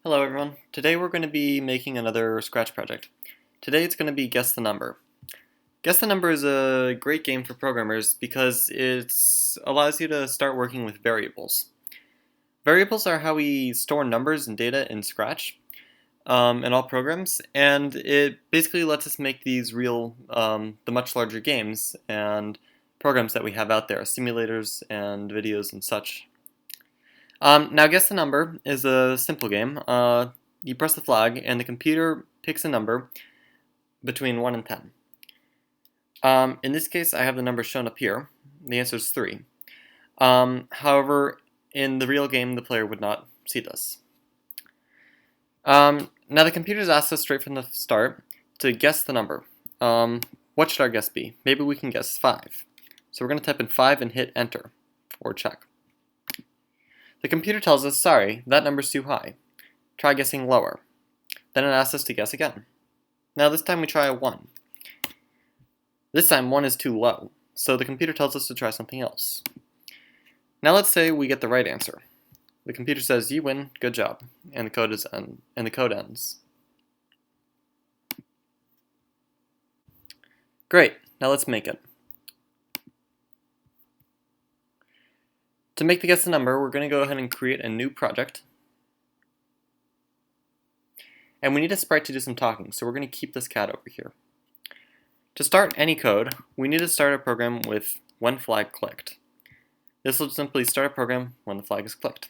Hello everyone. Today we're going to be making another Scratch project. Today it's going to be Guess the Number. Guess the Number is a great game for programmers because it allows you to start working with variables. Variables are how we store numbers and data in Scratch in all programs, and it basically lets us make these real, the much larger games and programs that we have out there, simulators and videos and such. Now Guess the Number is a simple game. You press the flag and the computer picks a number between 1 and 10. In this case I have the number shown up here. The answer is 3. However, in the real game the player would not see this. Now the computer's asked us straight from the start to guess the number. What should our guess be? Maybe we can guess 5. So we're going to type in 5 and hit enter or check. The computer tells us, sorry, that number's too high. Try guessing lower. Then it asks us to guess again. Now this time we try a 1. This time 1 is too low, so the computer tells us to try something else. Now let's say we get the right answer. The computer says, you win, good job, and the code ends. Great, now let's make it. To make the guess the number, we're going to go ahead and create a new project. And we need a sprite to do some talking, so we're going to keep this cat over here. To start any code, we need to start a program with when flag clicked. This will simply start a program when the flag is clicked.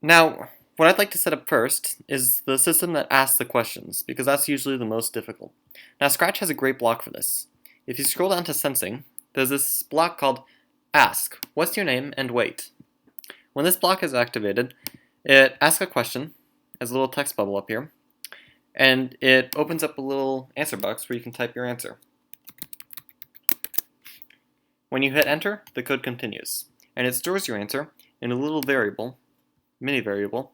Now, what I'd like to set up first is the system that asks the questions, because that's usually the most difficult. Now, Scratch has a great block for this. If you scroll down to Sensing, there's this block called Ask, what's your name, and wait. When this block is activated, it asks a question, as a little text bubble up here, and it opens up a little answer box where you can type your answer. When you hit enter, the code continues, and it stores your answer in a little variable, mini variable,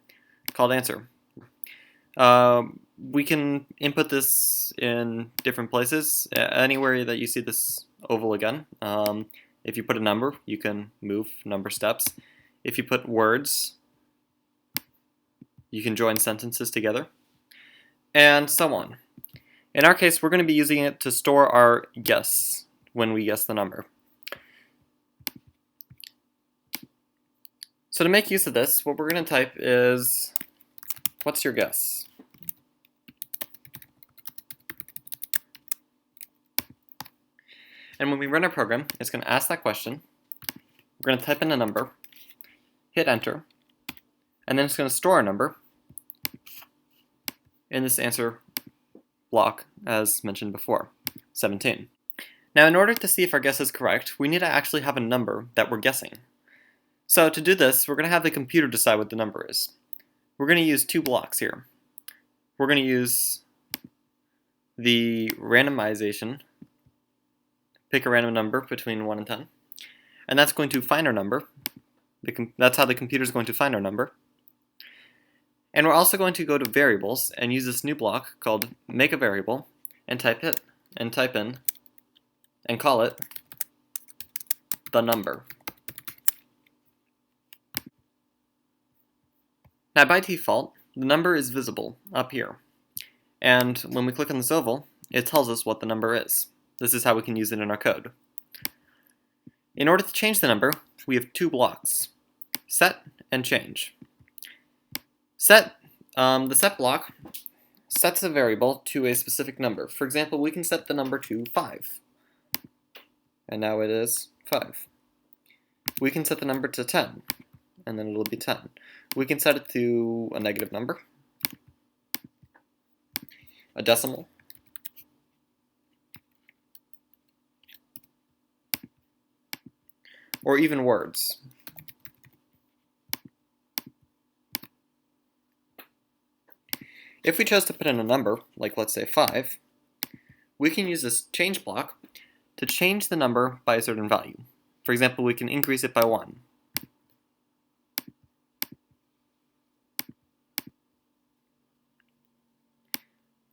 called answer. We can input this in different places, anywhere that you see this oval again. If you put a number, you can move number steps. If you put words, you can join sentences together, and so on. In our case, we're going to be using it to store our guess when we guess the number. So to make use of this, what we're going to type is, what's your guess? And when we run our program, it's going to ask that question. We're going to type in a number, hit enter, and then it's going to store a number in this answer block, as mentioned before, 17. Now, in order to see if our guess is correct, we need to actually have a number that we're guessing. So to do this, we're going to have the computer decide what the number is. We're going to use two blocks here. We're going to use the randomization, pick a random number between 1 and 10, and that's going to find our number. That's how the computer is going to find our number. And we're also going to go to variables and use this new block called make a variable and type in and call it the number. Now by default, the number is visible up here, and when we click on this oval, it tells us what the number is. This is how we can use it in our code. In order to change the number, we have two blocks, set and change. Set, the set block sets a variable to a specific number. For example, we can set the number to 5, and now it is 5. We can set the number to 10, and then it'll be 10. We can set it to a negative number, a decimal, or even words. If we chose to put in a number, like let's say 5, we can use this change block to change the number by a certain value. For example, we can increase it by 1.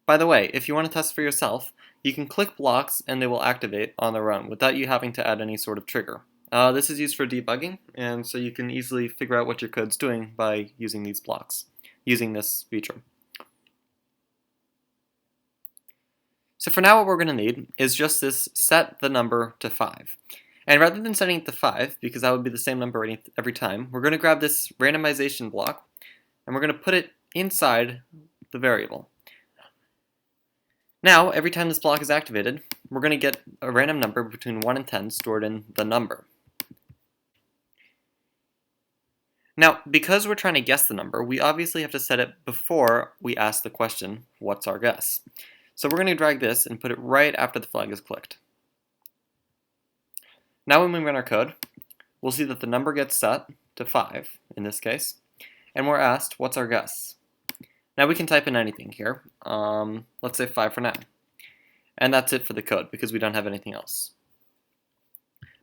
By the way, if you want to test for yourself, you can click blocks and they will activate on their own without you having to add any sort of trigger This is used for debugging, and so you can easily figure out what your code's doing by using these blocks, using this feature. So for now what we're going to need is just this set the number to 5. And rather than setting it to 5, because that would be the same number every time, we're going to grab this randomization block and we're going to put it inside the variable. Now, every time this block is activated, we're going to get a random number between 1 and 10 stored in the number. Now, because we're trying to guess the number, we obviously have to set it before we ask the question, what's our guess? So we're going to drag this and put it right after the flag is clicked. Now when we run our code, we'll see that the number gets set to 5, in this case, and we're asked, what's our guess? Now we can type in anything here. Let's say 5 for now. And that's it for the code, because we don't have anything else.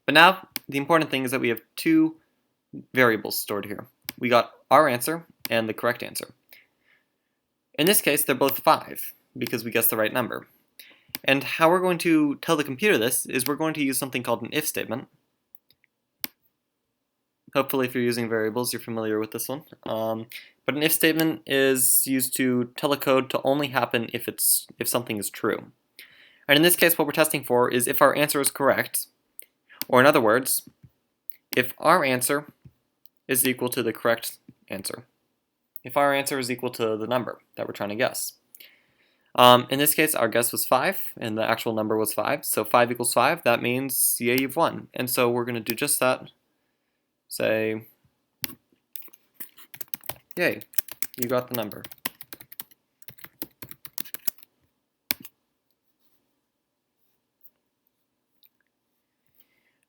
But now, the important thing is that we have 2 variables stored here. We got our answer and the correct answer. In this case, they're both 5, because we guessed the right number. And how we're going to tell the computer this is we're going to use something called an if statement. Hopefully if you're using variables, you're familiar with this one. But an if statement is used to tell a code to only happen if something is true. And in this case, what we're testing for is if our answer is correct, or in other words, if our answer is equal to the correct answer. If our answer is equal to the number that we're trying to guess. In this case, our guess was 5, and the actual number was 5. So 5 equals 5, that means, yeah, you've won. And so we're going to do just that. Say, yay, you got the number.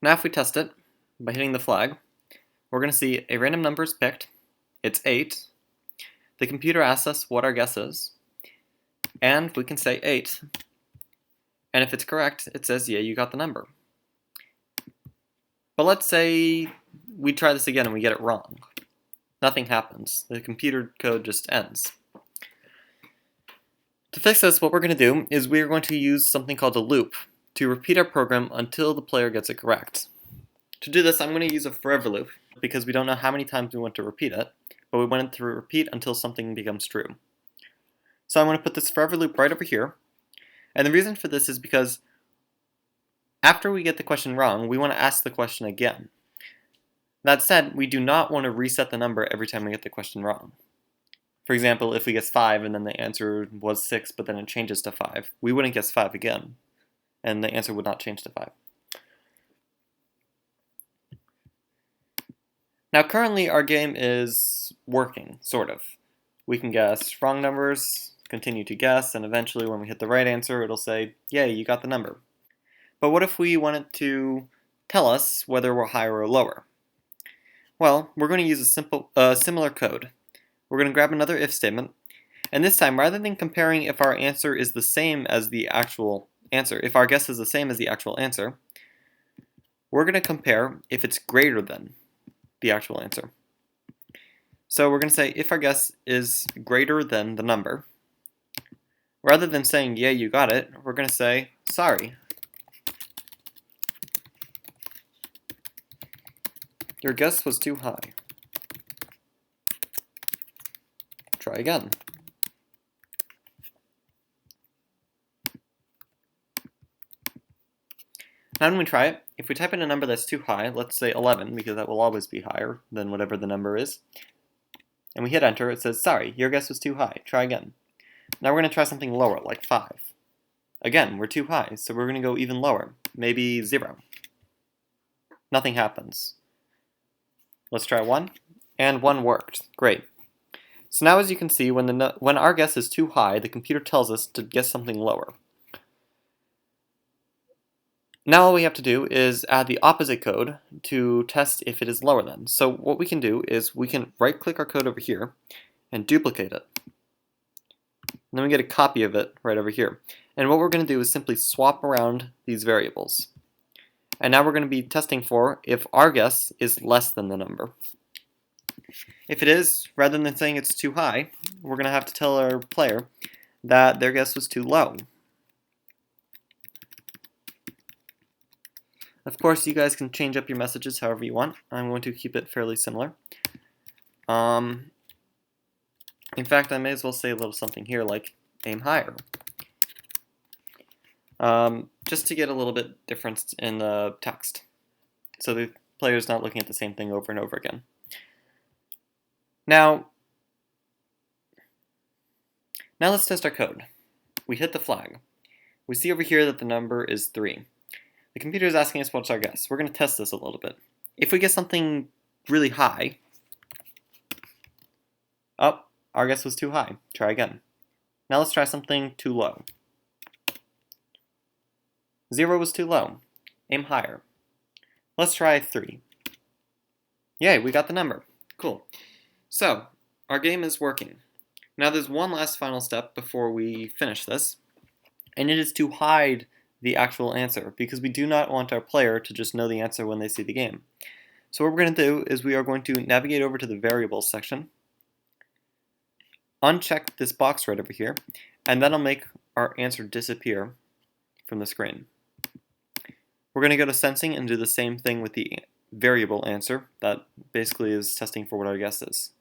Now if we test it by hitting the flag, we're going to see a random number is picked. It's 8. The computer asks us what our guess is. And we can say 8. And if it's correct, it says, yeah, you got the number. But let's say we try this again and we get it wrong. Nothing happens. The computer code just ends. To fix this, what we're going to do is we're going to use something called a loop to repeat our program until the player gets it correct. To do this, I'm going to use a forever loop because we don't know how many times we want to repeat it, but we want it to repeat until something becomes true. So I'm going to put this forever loop right over here. And the reason for this is because after we get the question wrong, we want to ask the question again. That said, we do not want to reset the number every time we get the question wrong. For example, if we guess 5 and then the answer was 6, but then it changes to 5, we wouldn't guess 5 again, and the answer would not change to 5. Now currently our game is working, sort of. We can guess wrong numbers, continue to guess, and eventually when we hit the right answer, it'll say, yay, you got the number. But what if we want it to tell us whether we're higher or lower? Well, we're going to use a similar code. We're going to grab another if statement, and this time, rather than comparing if our answer is the same as the actual answer, if our guess is the same as the actual answer, we're going to compare if it's greater than the actual answer. So we're going to say if our guess is greater than the number, rather than saying, yeah, you got it, we're going to say, sorry. Your guess was too high. Try again. Now when we try it, if we type in a number that's too high, let's say 11, because that will always be higher than whatever the number is, and we hit enter, it says, sorry, your guess was too high. Try again. Now we're going to try something lower, like 5. Again, we're too high, so we're going to go even lower, maybe 0. Nothing happens. Let's try 1, and 1 worked. Great. So now as you can see, when our guess is too high, the computer tells us to guess something lower. Now all we have to do is add the opposite code to test if it is lower than. So what we can do is we can right-click our code over here and duplicate it. And then we get a copy of it right over here. And what we're going to do is simply swap around these variables. And now we're going to be testing for if our guess is less than the number. If it is, rather than saying it's too high, we're going to have to tell our player that their guess was too low. Of course, you guys can change up your messages however you want. I'm going to keep it fairly similar. In fact, I may as well say a little something here like aim higher. Just to get a little bit difference in the text, so the player's not looking at the same thing over and over again. Now let's test our code. We hit the flag. We see over here that the number is 3. The computer is asking us what's our guess. We're going to test this a little bit. If we get something really high, oh, our guess was too high. Try again. Now let's try something too low. 0 was too low. Aim higher. Let's try 3. Yay, we got the number. Cool. So, our game is working. Now there's one last final step before we finish this, and it is to hide the actual answer, because we do not want our player to just know the answer when they see the game. So what we're going to do is we are going to navigate over to the variables section, uncheck this box right over here, and that'll make our answer disappear from the screen. We're going to go to sensing and do the same thing with the variable answer. That basically is testing for what our guess is.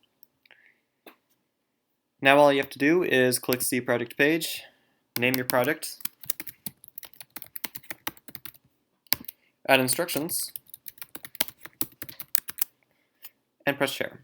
Now all you have to do is click See Project Page, name your project, add instructions, and press Share.